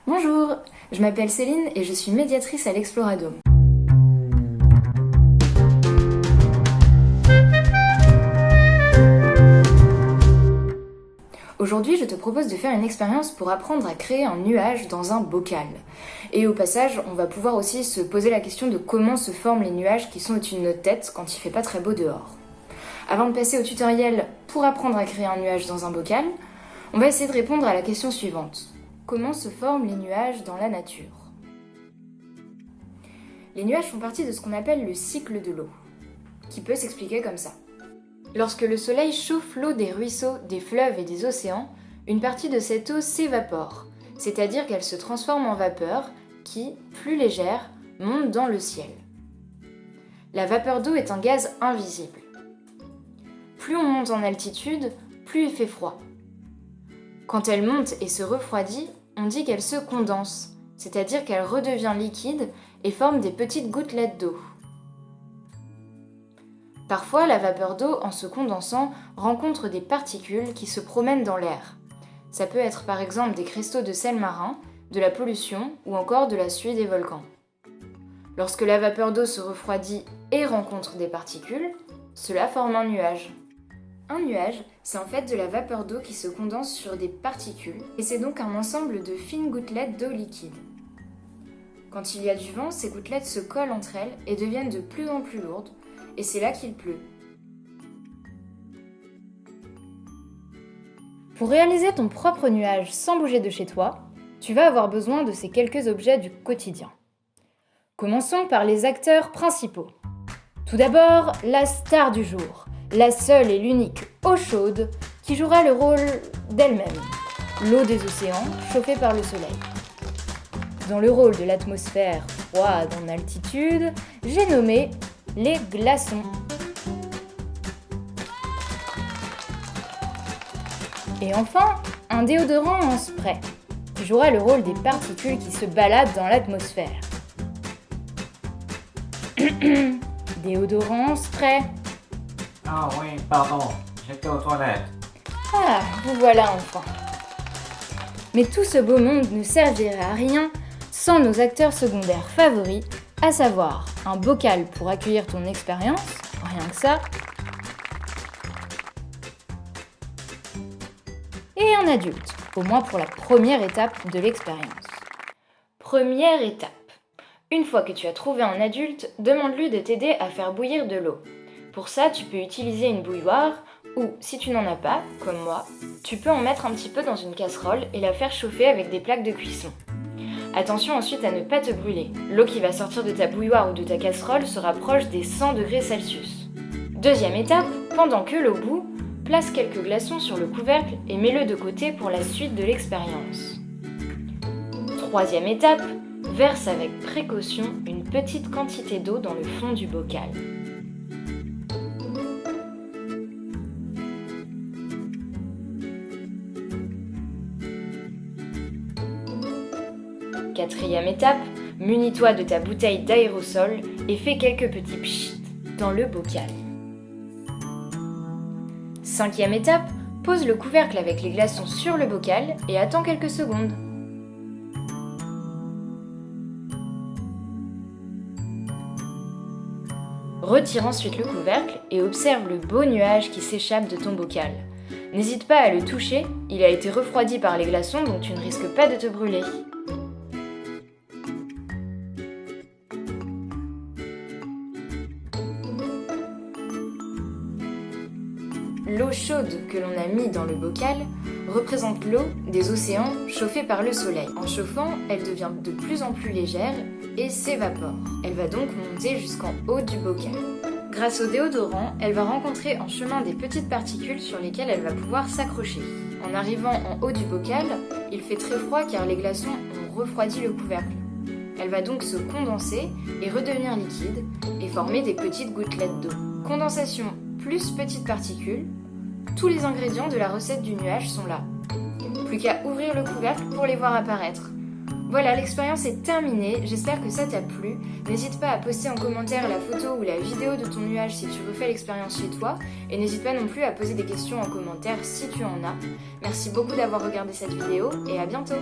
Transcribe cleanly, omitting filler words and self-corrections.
Bonjour, je m'appelle Céline et je suis médiatrice à l'Exploradome. Aujourd'hui, je te propose de faire une expérience pour apprendre à créer un nuage dans un bocal. Et au passage, on va pouvoir aussi se poser la question de comment se forment les nuages qui sont au-dessus de notre tête quand il fait pas très beau dehors. Avant de passer au tutoriel pour apprendre à créer un nuage dans un bocal, on va essayer de répondre à la question suivante. Comment se forment les nuages dans la nature? Les nuages font partie de ce qu'on appelle le cycle de l'eau, qui peut s'expliquer comme ça. Lorsque le soleil chauffe l'eau des ruisseaux, des fleuves et des océans, une partie de cette eau s'évapore, c'est-à-dire qu'elle se transforme en vapeur qui, plus légère, monte dans le ciel. La vapeur d'eau est un gaz invisible. Plus on monte en altitude, plus il fait froid. Quand elle monte et se refroidit, on dit qu'elle se condense, c'est-à-dire qu'elle redevient liquide et forme des petites gouttelettes d'eau. Parfois, la vapeur d'eau, en se condensant, rencontre des particules qui se promènent dans l'air. Ça peut être par exemple des cristaux de sel marin, de la pollution ou encore de la suie des volcans. Lorsque la vapeur d'eau se refroidit et rencontre des particules, cela forme un nuage. Un nuage, c'est en fait de la vapeur d'eau qui se condense sur des particules, et c'est donc un ensemble de fines gouttelettes d'eau liquide. Quand il y a du vent, ces gouttelettes se collent entre elles et deviennent de plus en plus lourdes, et c'est là qu'il pleut. Pour réaliser ton propre nuage sans bouger de chez toi, tu vas avoir besoin de ces quelques objets du quotidien. Commençons par les acteurs principaux. Tout d'abord, la star du jour, la seule et l'unique eau chaude qui jouera le rôle d'elle-même, l'eau des océans chauffée par le soleil. Dans le rôle de l'atmosphère froide en altitude, j'ai nommé les glaçons. Et enfin, un déodorant en spray, qui jouera le rôle des particules qui se baladent dans l'atmosphère. Déodorant en spray. Ah oui, pardon, j'étais aux toilettes. Ah, vous voilà enfin. Mais tout ce beau monde ne servirait à rien sans nos acteurs secondaires favoris, à savoir un bocal pour accueillir ton expérience, rien que ça, et un adulte, au moins pour la première étape de l'expérience. Première étape. Une fois que tu as trouvé un adulte, demande-lui de t'aider à faire bouillir de l'eau. Pour ça, tu peux utiliser une bouilloire ou, si tu n'en as pas, comme moi, tu peux en mettre un petit peu dans une casserole et la faire chauffer avec des plaques de cuisson. Attention ensuite à ne pas te brûler. L'eau qui va sortir de ta bouilloire ou de ta casserole sera proche des 100 degrés Celsius. Deuxième étape, pendant que l'eau bout, place quelques glaçons sur le couvercle et mets-le de côté pour la suite de l'expérience. Troisième étape, verse avec précaution une petite quantité d'eau dans le fond du bocal. Quatrième étape, munis-toi de ta bouteille d'aérosol et fais quelques petits pchit dans le bocal. Cinquième étape, pose le couvercle avec les glaçons sur le bocal et attends quelques secondes. Retire ensuite le couvercle et observe le beau nuage qui s'échappe de ton bocal. N'hésite pas à le toucher, il a été refroidi par les glaçons donc tu ne risques pas de te brûler. L'eau chaude que l'on a mis dans le bocal représente l'eau des océans chauffée par le soleil. En chauffant, elle devient de plus en plus légère et s'évapore. Elle va donc monter jusqu'en haut du bocal. Grâce au déodorant, elle va rencontrer en chemin des petites particules sur lesquelles elle va pouvoir s'accrocher. En arrivant en haut du bocal, il fait très froid car les glaçons ont refroidi le couvercle. Elle va donc se condenser et redevenir liquide et former des petites gouttelettes d'eau. Condensation plus petites particules, tous les ingrédients de la recette du nuage sont là. Plus qu'à ouvrir le couvercle pour les voir apparaître. Voilà, l'expérience est terminée, j'espère que ça t'a plu. N'hésite pas à poster en commentaire la photo ou la vidéo de ton nuage si tu refais l'expérience chez toi. Et n'hésite pas non plus à poser des questions en commentaire si tu en as. Merci beaucoup d'avoir regardé cette vidéo et à bientôt.